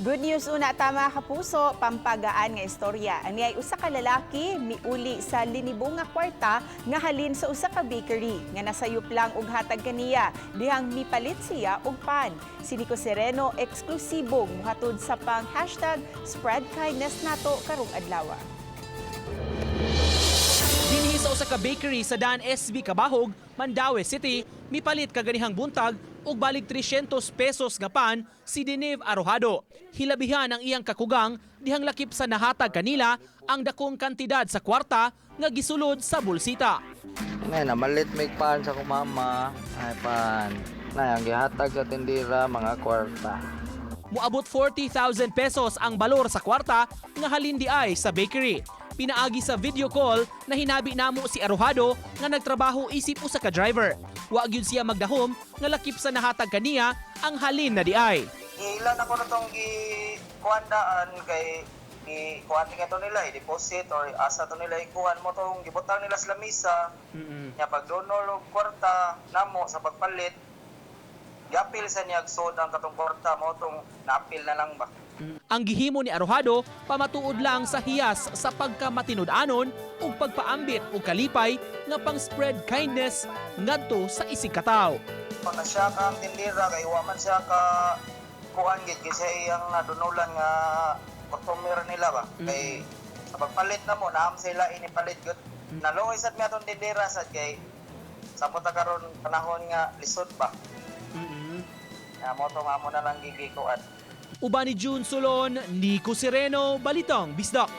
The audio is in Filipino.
Good news una tama kapuso, pampagaan nga istorya. Ani ay usa ka lalaki miuli sa linibo nga kwarta nga halin sa usa ka bakery nga nasayop lang og hatag kaniya dihang mipalit siya og pan. Si Nico Sereno eksklusibong muhatod sa pang #SpreadKindness nato karong adlaw. Dinhi sa usa ka bakery sa Dan SB Kabahog, Mandaue City, mipalit kaganihang buntag og balig 300 pesos nga pan si Deneve Arojado. Hilabihan ang iyang kakugang dihang lakip sa nahatag kanila ang dakong kantidad sa kwarta nga gisulod sa bulsita. Ngayon, namalit may pan sa kumama. Ay, pan. Na, ang gihatag sa tindira, mga kwarta. Muabot 40,000 pesos ang balor sa kwarta nga halin di ay sa bakery. Pinaagi sa video call na hinabi namo si Arojado nga nagtrabaho isip usa ka driver. Wa gyud siya magdahom nga lakip sa nahatag kaniya ang halin na di ay. Ilan ako na itong kuhandaan kay kuhan nga ito nila, i-deposit or asa ito nila ikuhan mo itong gibutang nila sa lamisa. Nga pag donor o kwarta namo sa pagpalit, gapil sa niya agsod ang katong kwarta mo itong napil na lang ba. Ang gihimo ni Arojado pamatuod lang sa hiyas sa pagkamatinud-anon ug pagpaambit og kalipay nga pang-spread kindness ngadto sa isig katawo. Pag siya ka ang tindira, kay man siya ka kuhan gid kasi iyang nadunulan nga customer nila ba. Kay sa pagpalit na mo, naam sila inipalit gud. Naluoy sad mi atong tindira sad kay sa puta karon panahon nga lisod ba. Mo to nga mo na lang gigikuan. Uban ni June Solon, Nico Sereno, Balitang Bisdak.